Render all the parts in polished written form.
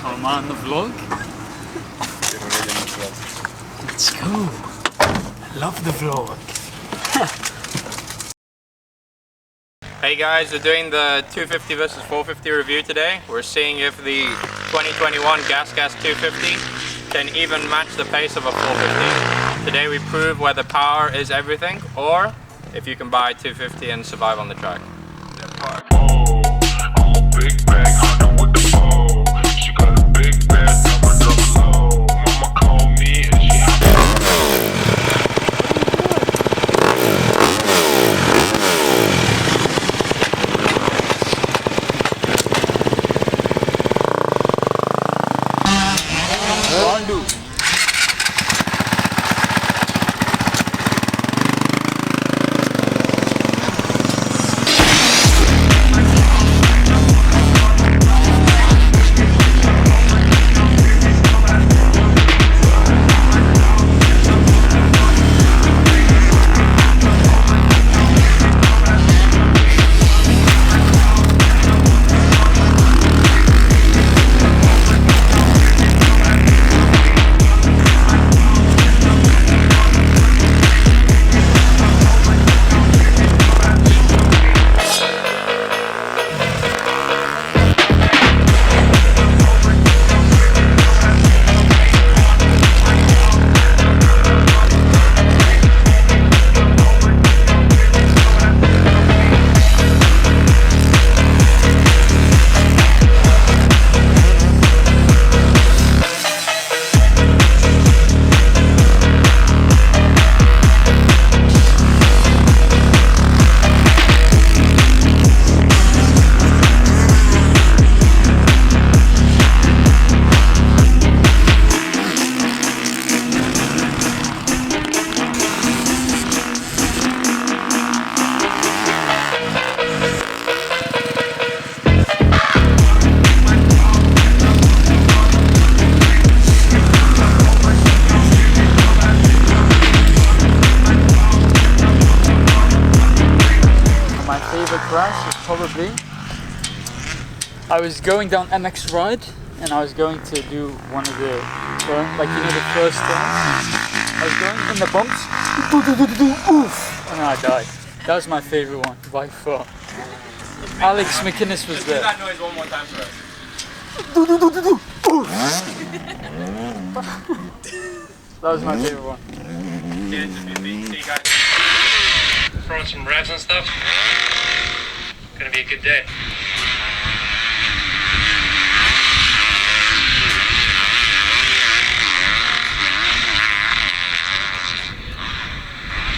Oh, am I on the vlog? Let's go. I love the vlog. Hey guys, we're doing the 250 versus 450 review today. We're seeing if the 2021 Gas 250 can even match the pace of a 450. Today we prove whether power is everything, or if you can buy 250 and survive on the track. Crash is probably, I was going down MX ride and I was going to do one of the turns, like you know the first turn. I was going in the bumps, oof, and then I died. That was my favorite one by far. Alex McInnes was there. Do that noise one more time for us. That was my favorite one. See you guys. Throwing some revs and stuff. Gonna be a good day.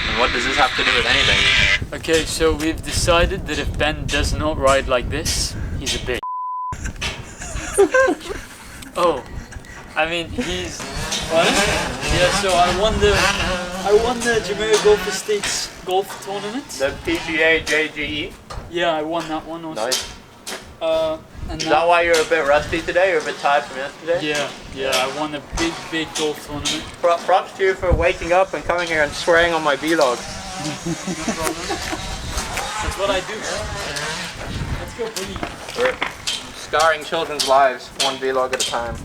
And what does this have to do with anything? Okay, so we've decided that if Ben does not ride like this, he's a bitch. Oh, I mean he's what? Yeah, so I won the Jamaica Golf Estates golf tournament. The PGA JGE? Yeah, I won that one also. Nice. And Is that why you're a bit rusty today? You're a bit tired from yesterday? Yeah, I won a big golf tournament. Props to you for waking up and coming here and swearing on my vlog. That's what I do. Let's go, buddy. We're scarring children's lives, one vlog at a time.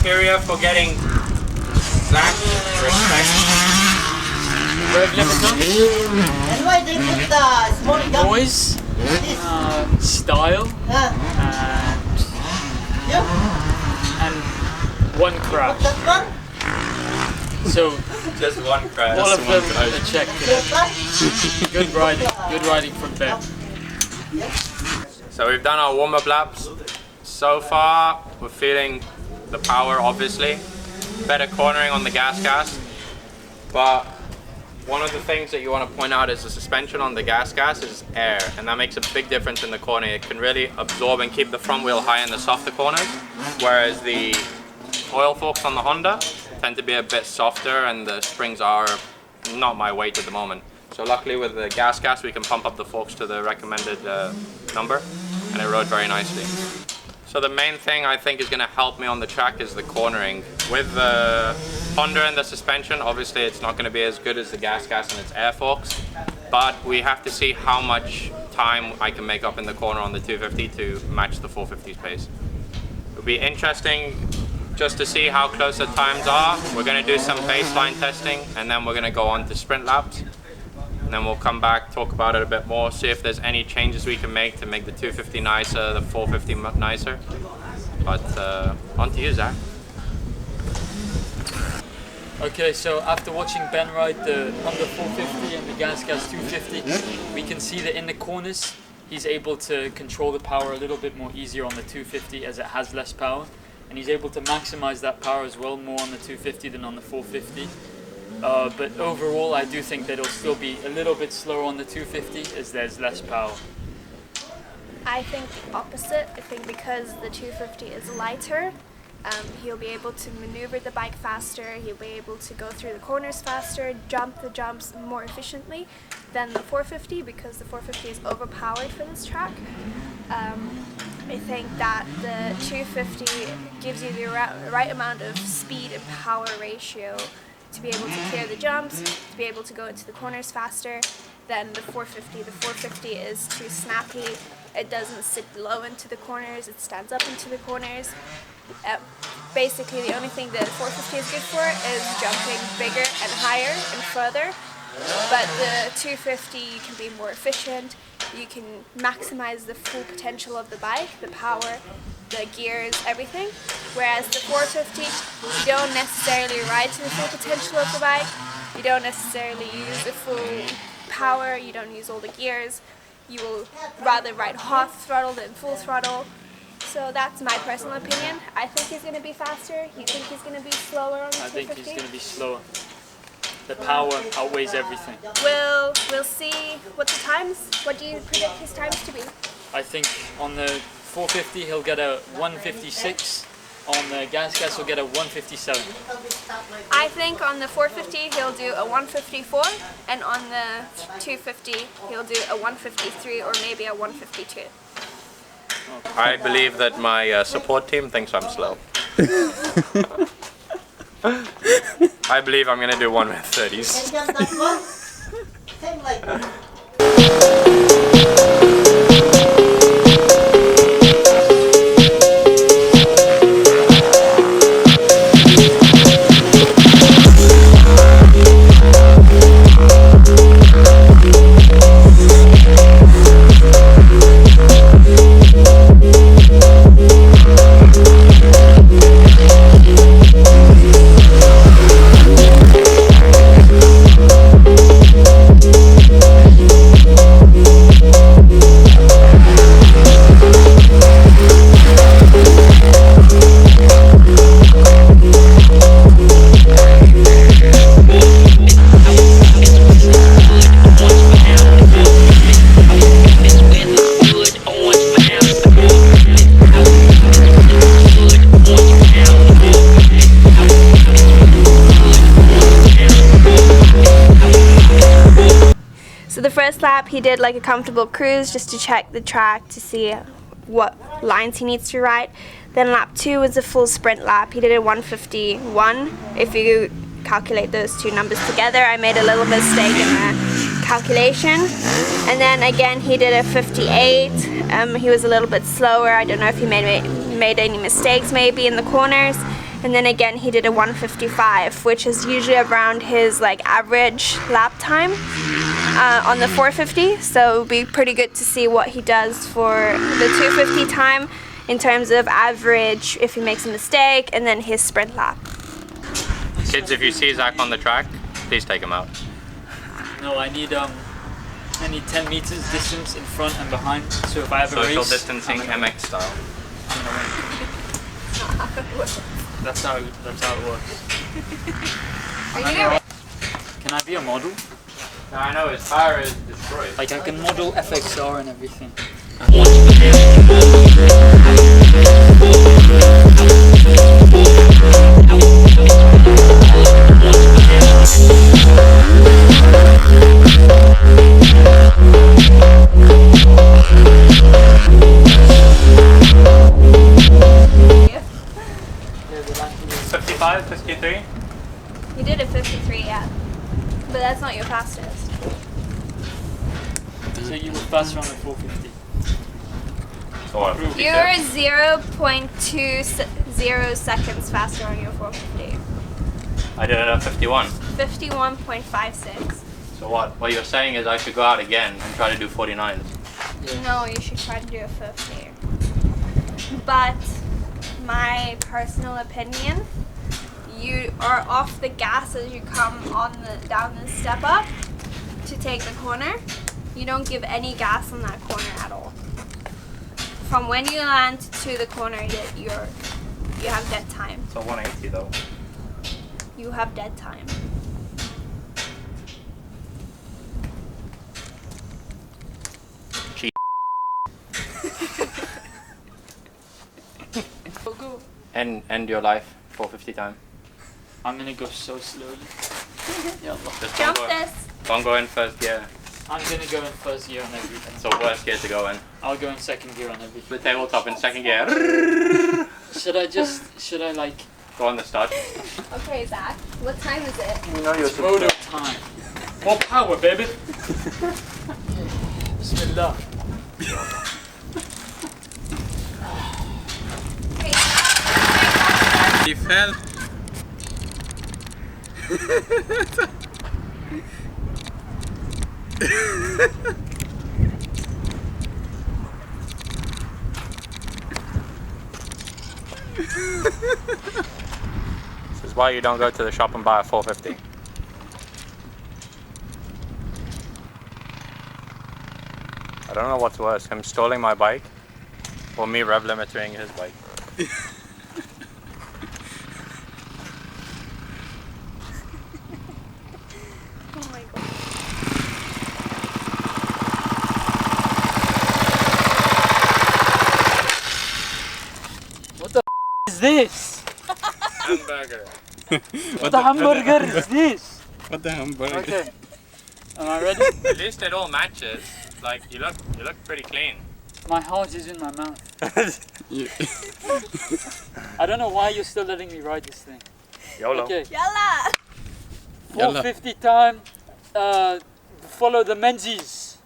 criteria for getting that respect? Rev limiter, And why they put the small gun? noise, style, and one crash. That one? So Just one crash. all of them are checked. That Good riding from Ben. So we've done our warm-up laps. So far, we're feeling the power, obviously. Better cornering on the gas, but one of the things that you want to point out is the suspension on the gas is air, and that makes a big difference in the corner. It can really absorb and keep the front wheel high in the softer corners, whereas the oil forks on the Honda tend to be a bit softer and the springs are not my weight at the moment. So luckily with the gas we can pump up the forks to the recommended number, and it rode very nicely. So the main thing I think is going to help me on the track is the cornering. With the Honda and the suspension, obviously it's not going to be as good as the gas and its air forks, but we have to see how much time I can make up in the corner on the 250 to match the 450's pace. It'll be interesting just to see how close the times are. We're going to do some baseline testing, and then we're going to go on to sprint laps. And then we'll come back, talk about it a bit more, see if there's any changes we can make to make the 250 nicer, the 450 nicer. But on to you, Zach. Okay, so after watching Ben ride the Honda 450 and the gas 250, we can see that in the corners he's able to control the power a little bit more easier on the 250 as it has less power, and he's able to maximize that power as well more on the 250 than on the 450. But overall, I do think that it'll still be a little bit slower on the 250 as there's less power. I think the opposite. I think because the 250 is lighter, he'll be able to maneuver the bike faster, he'll be able to go through the corners faster, jump the jumps more efficiently than the 450, because the 450 is overpowered for this track. I think that the 250 gives you the right amount of speed and power ratio to be able to clear the jumps, to be able to go into the corners faster than the 450. The 450 is too snappy, it doesn't sit low into the corners, it stands up into the corners. Basically the only thing that 450 is good for is jumping bigger and higher and further, but the 250 can be more efficient. You can maximize the full potential of the bike, the power, the gears, everything, whereas the 450 you don't necessarily ride to the full potential of the bike, you don't necessarily use the full power, you don't use all the gears, you will rather ride half throttle than full throttle. So that's my personal opinion. I think he's going to be faster. You think he's going to be slower on the 250? I think he's going to be slower. The power outweighs everything. We'll see what the times. What do you predict his times to be? I think on the 450 he'll get a 156. On the gas he'll get a 157. I think on the 450 he'll do a 154, and on the 250 he'll do a 153 or maybe a 152. I believe that my support team thinks I'm slow. I believe I'm going to do 1 with 30s. And just that one? Same like that. So the first lap he did like a comfortable cruise just to check the track to see what lines he needs to ride. Then lap 2 was a full sprint lap. He did a 151. If you calculate those two numbers together, I made a little mistake in the calculation. And then again he did a 58. He was a little bit slower. I don't know if he made any mistakes maybe in the corners. and then again he did a 155, which is usually around his like average lap time on the 450. So it would be pretty good to see what he does for the 250 time in terms of average if he makes a mistake, and then his sprint lap. Kids, if you see Zach on the track, please take him out. No, I need 10 meters distance in front and behind. So if I have a Social race, distancing, MX style. I'm gonna win. That's how it works. Can I be a model? No, I know his tire is destroyed. Like I can model FXR and everything. You did a 53, yeah. But that's not your fastest. So you were faster on the 450. So what? You're 0.20 seconds faster on your 450. I did it at 51. 51.56. So what you're saying is I should go out again and try to do 49s. Yeah. No, you should try to do a 50. But my personal opinion, you are off the gas as you come down the step up to take the corner. You don't give any gas on that corner at all. From when you land to the corner, you have dead time. So 180 though. You have dead time. End your life 450 time. I'm gonna go so slowly. Just Jump this. Don't go in first gear. I'm gonna go in first gear on everything. So worst gear to go in. I'll go in second gear on everything. The tabletop in second gear. Should I like... Go on the start. Okay, Zach, what time is it? You know It's moto time. More power, baby. Bismillah. He fell. This is why you don't go to the shop and buy a 450. I don't know what's worse, him stalling my bike or me rev limiting his bike. Oh my god. What the is this? Hamburger. What the hamburger is this? What the hamburger? Okay. Am I ready? At least it all matches. Like you look pretty clean. My heart is in my mouth. You- I don't know why you're still letting me ride this thing. YOLO. Okay. Yalla! 450 time. Follow the Menzies.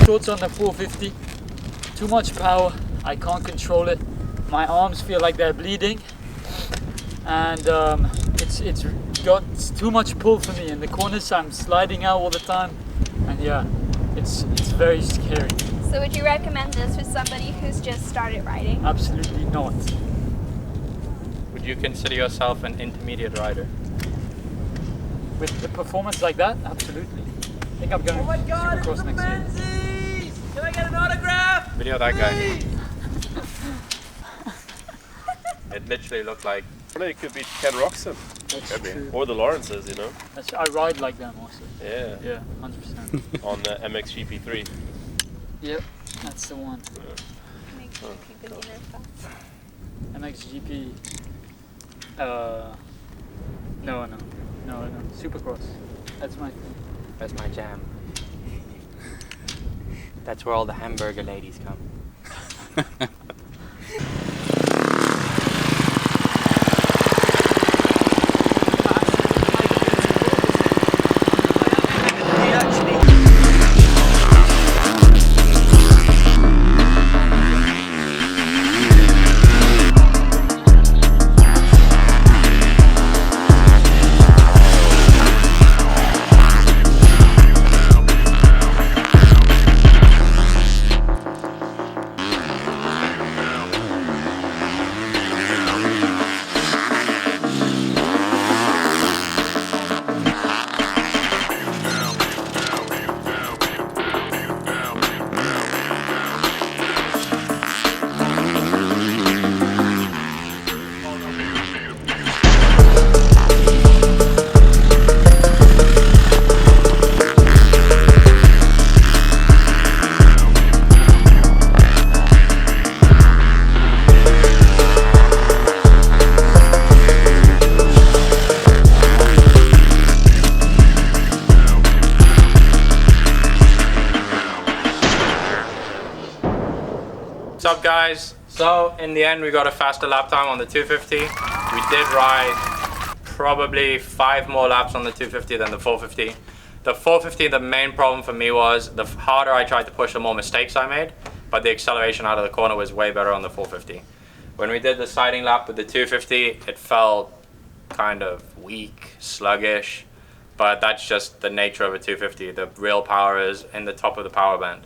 Thoughts on the 450? Too much power. I can't control it. My arms feel like they're bleeding, and it's got too much pull for me in the corners. So I'm sliding out all the time, and yeah, it's very scary. So would you recommend this for somebody who's just started riding? Absolutely not. Would you consider yourself an intermediate rider? With the performance like that, absolutely. I think I'm going to Supercross next year. Menzies! Can I get an autograph? Video that guy. It literally looked like It could be Ken Roxon. That's Could be. true. Or the Lawrences, you know? That's, I ride like them also. Yeah. Yeah, 100%. On the MXGP3. Yep, that's the one. MXGP. No. Supercross. That's my thing. That's my jam. That's where all the hamburger ladies come. What's up, guys? So in the end we got a faster lap time on the 250. We did ride probably 5 more laps on the 250 than the 450. The 450, the main problem for me was the harder I tried to push, the more mistakes I made, but the acceleration out of the corner was way better on the 450. When we did the siding lap with the 250, it felt kind of weak, sluggish, but that's just the nature of a 250. The real power is in the top of the power band.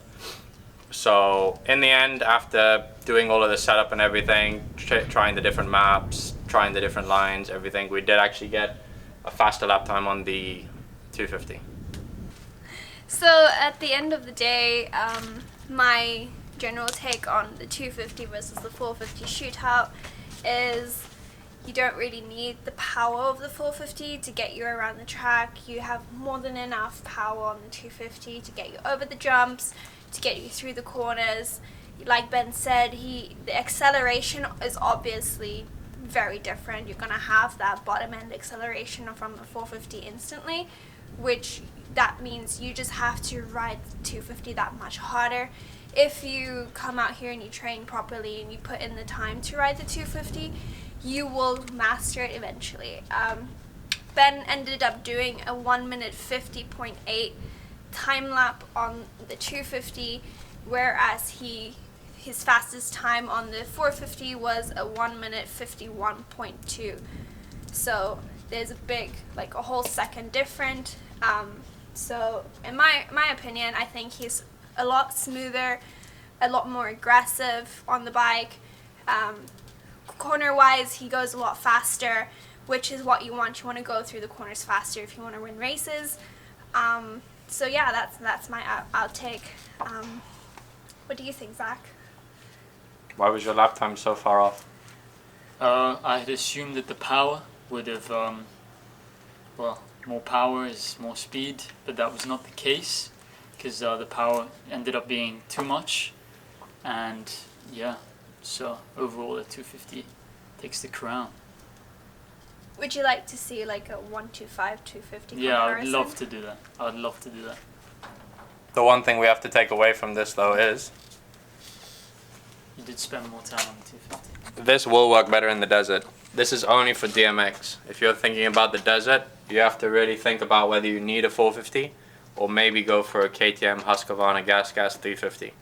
So in the end, after doing all of the setup and everything, trying the different maps, trying the different lines, everything, we did actually get a faster lap time on the 250. So at the end of the day, my general take on the 250 versus the 450 shootout is you don't really need the power of the 450 to get you around the track. You have more than enough power on the 250 to get you over the jumps, to get you through the corners. Like Ben said, the acceleration is obviously very different. You're going to have that bottom end acceleration from the 450 instantly, which that means you just have to ride the 250 that much harder. If you come out here and you train properly and you put in the time to ride the 250, you will master it eventually. Ben ended up doing a 1 minute 50.8 time lap on the 250, whereas his fastest time on the 450 was a 1 minute 51.2. So there's a whole second different. So in my opinion, I think he's a lot smoother, a lot more aggressive on the bike. Corner wise, he goes a lot faster, which is what you want. You want to go through the corners faster if you want to win races. So yeah, that's my outtake. What do you think, Zach? Why was your lap time so far off? I had assumed that the power would have, well, more power is more speed, but that was not the case, because the power ended up being too much, and yeah, so overall the 250 takes the crown. Would you like to see like a 125 250 Yeah, I'd comparison? love to do that. I'd love to do that. The one thing we have to take away from this though is You did spend more time on the 250. this will work better in the desert. This is only for DMX. If you're thinking about the desert, you have to really think about whether you need a 450 or maybe go for a KTM Husqvarna Gas 350.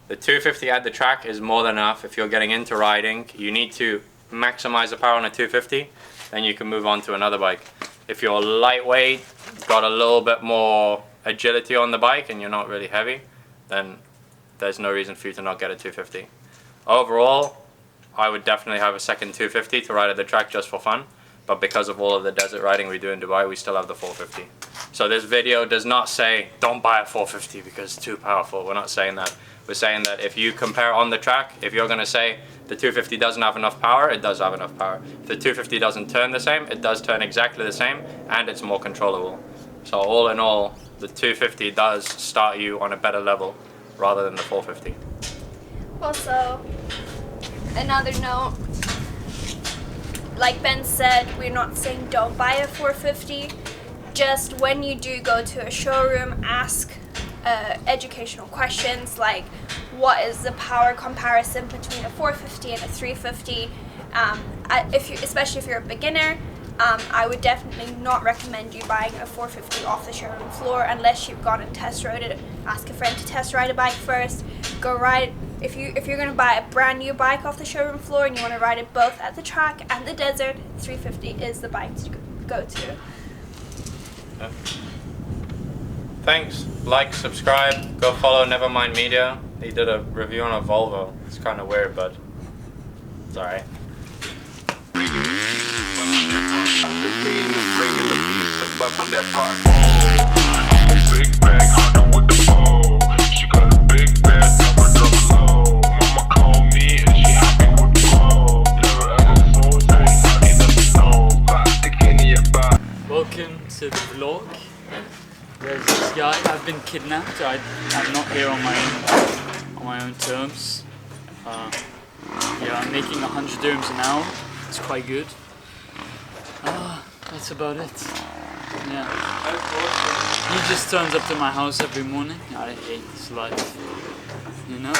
The 250 at the track is more than enough. If you're getting into riding, you need to maximize the power on a 250, then you can move on to another bike. If you're lightweight, got a little bit more agility on the bike and you're not really heavy, then there's no reason for you to not get a 250. Overall, I would definitely have a second 250 to ride at the track just for fun, but because of all of the desert riding we do in Dubai, we still have the 450. So this video does not say don't buy a 450 because it's too powerful. We're not saying that. We're saying that if you compare on the track, if you're going to say the 250 doesn't have enough power, it does have enough power. If the 250 doesn't turn the same, it does turn exactly the same, and it's more controllable. So all in all, the 250 does start you on a better level rather than the 450. Also, another note, like Ben said, we're not saying don't buy a 450. Just when you do go to a showroom, ask educational questions like what is the power comparison between a 450 and a 350. Especially if you're a beginner, I would definitely not recommend you buying a 450 off the showroom floor unless you've gone and test rode it. Ask a friend to test ride a bike first. Go ride. If you're going to buy a brand new bike off the showroom floor and you want to ride it both at the track and the desert, 350 is the bike to go to. Yeah. Thanks. Like, subscribe, go follow Nevermind Media. He did a review on a Volvo. It's kind of weird, but it's alright. Welcome to the vlog. There's this guy. I've been kidnapped. I'm not here on my own terms. Yeah, I'm making 100 dirhams an hour. It's quite good. That's about it. Yeah. He just turns up to my house every morning. I hate this life. You know.